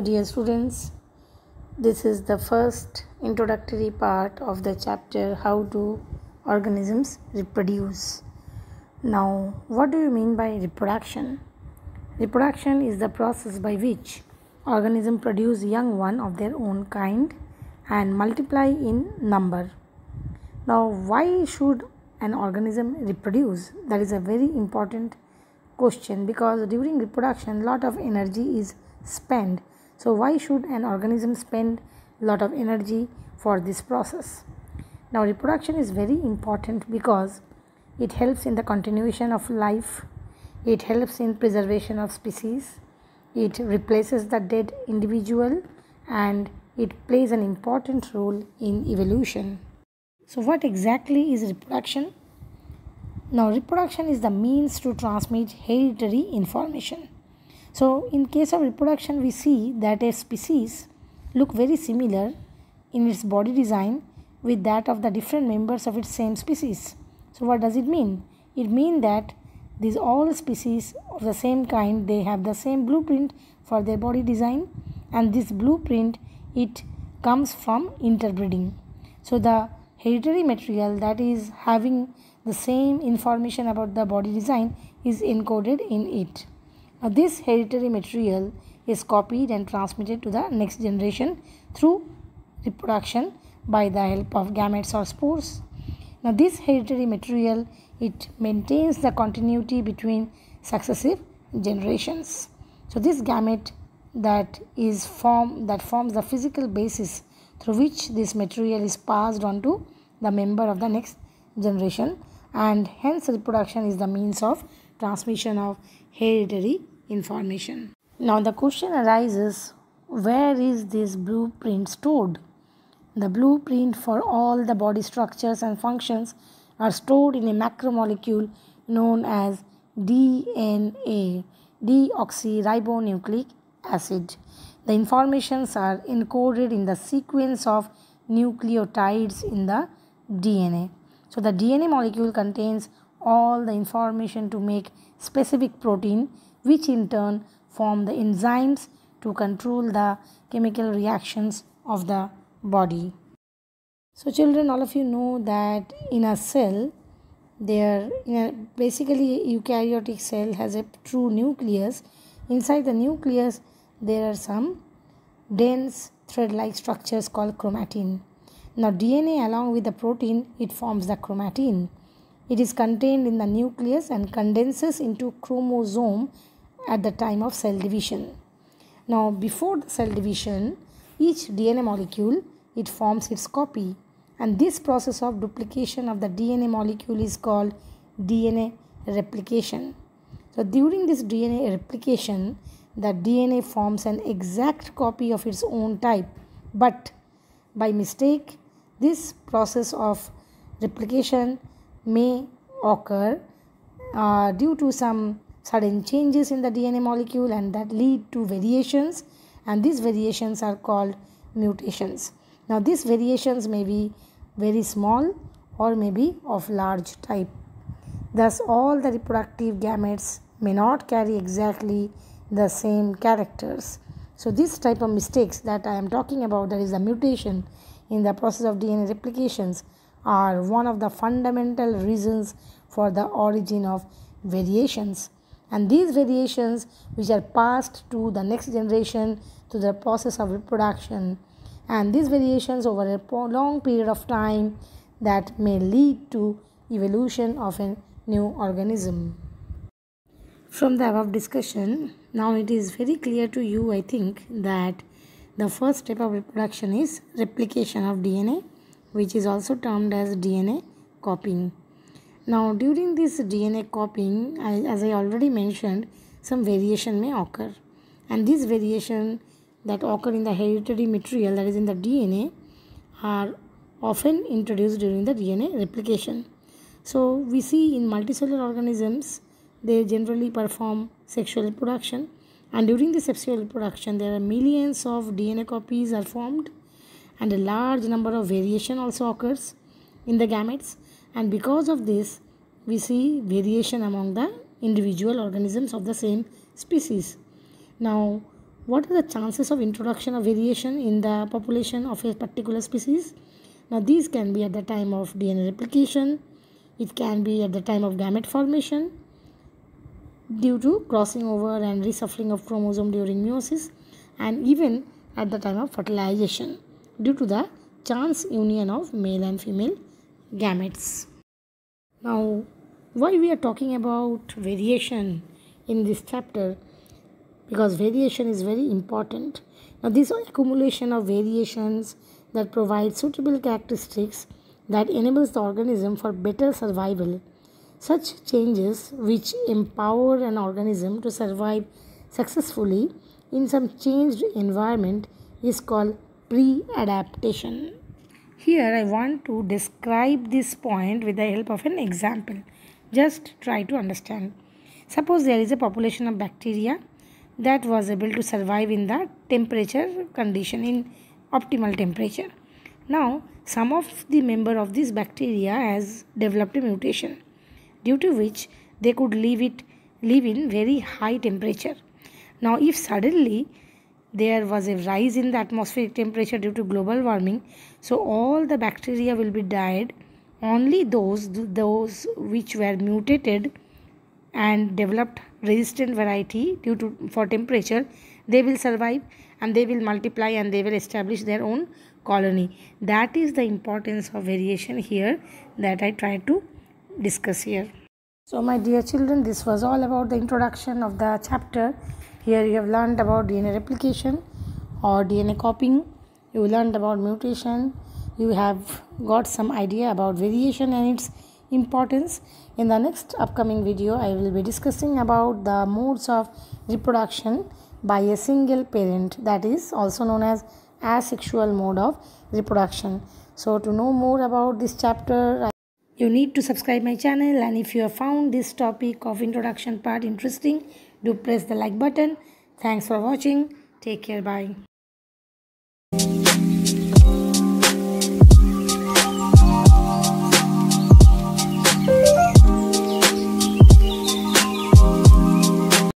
dear students, this is the first introductory part of the chapter How do organisms reproduce. Now, what do you mean by reproduction? Reproduction is the process by which organisms produce young one of their own kind and multiply in number. Now, why should an organism reproduce? That is a very important question, because during reproduction lot of energy is spent. So why should an organism spend lot of energy for this process? Now, reproduction is very important because it helps in the continuation of life, it helps in preservation of species, it replaces the dead individual, and it plays an important role in evolution. So what exactly is reproduction? Now, reproduction is the means to transmit hereditary information. So, in case of reproduction, we see that a species look very similar in its body design with that of the different members of its same species. So, what does it mean? It means that these all species of the same kind, they have the same blueprint for their body design, and this blueprint, it comes from interbreeding. So, the hereditary material that is having the same information about the body design is encoded in it. Now, this hereditary material is copied and transmitted to the next generation through reproduction by the help of gametes or spores. Now, this hereditary material, it maintains the continuity between successive generations. So, this gamete that forms the physical basis through which this material is passed on to the member of the next generation, and hence reproduction is the means of transmission of hereditary information. Now the question arises, where is this blueprint stored? The blueprint for all the body structures and functions are stored in a macromolecule known as DNA, deoxyribonucleic acid. The informations are encoded in the sequence of nucleotides in the DNA. So the DNA molecule contains all the information to make specific protein, which in turn form the enzymes to control the chemical reactions of the body. So children, all of you know that in a cell, basically eukaryotic cell has a true nucleus. Inside the nucleus, there are some dense thread-like structures called chromatin. Now DNA, along with the protein, it forms the chromatin. It is contained in the nucleus and condenses into chromosome at the time of cell division. Now, before the cell division, each DNA molecule, it forms its copy, and this process of duplication of the DNA molecule is called DNA replication. So during this DNA replication, the DNA forms an exact copy of its own type, but by mistake, this process of replication may occur due to some sudden changes in the DNA molecule, and that lead to variations, and these variations are called mutations. Now these variations may be very small or may be of large type. Thus all the reproductive gametes may not carry exactly the same characters. So this type of mistakes that I am talking about, that is the mutation in the process of DNA replications, are one of the fundamental reasons for the origin of variations. And these variations, which are passed to the next generation through the process of reproduction, and these variations over a long period of time, that may lead to evolution of a new organism. From the above discussion, now it is very clear to you, I think, that the first step of reproduction is replication of DNA, which is also termed as DNA copying. Now, during this DNA copying, as I already mentioned, some variation may occur, and this variation that occur in the hereditary material, that is in the DNA, are often introduced during the DNA replication. So we see in multicellular organisms, they generally perform sexual reproduction, and during the sexual reproduction there are millions of DNA copies are formed, and a large number of variation also occurs in the gametes, and because of this we see variation among the individual organisms of the same species. Now What are the chances of introduction of variation in the population of a particular species? Now these can be at the time of DNA replication, it can be at the time of gamete formation due to crossing over and reshuffling of chromosome during meiosis, and even at the time of fertilization due to the chance union of male and female gametes. Now, why we are talking about variation in this chapter? Because variation is very important. Now, this accumulation of variations that provide suitable characteristics that enables the organism for better survival. Such changes which empower an organism to survive successfully in some changed environment is called pre-adaptation. Here I want to describe this point with the help of an example. Just try to understand. Suppose there is a population of bacteria that was able to survive in the temperature condition, in optimal temperature. Now some of the member of this bacteria has developed a mutation due to which they could live in very high temperature. Now if suddenly there was a rise in the atmospheric temperature due to global warming, so all the bacteria will be died. Only those which were mutated and developed resistant variety due to for temperature, they will survive and they will multiply and they will establish their own colony. That is the importance of variation here that I try to discuss here. So my dear children, this was all about the introduction of the chapter. Here you have learned about DNA replication or DNA copying. You learned about mutation. You have got some idea about variation and its importance. In the next upcoming video, I will be discussing about the modes of reproduction by a single parent, that is also known as asexual mode of reproduction. So to know more about this chapter, you need to subscribe my channel, and if you have found this topic of introduction part interesting, do press the like button. Thanks for watching. Take care. Bye.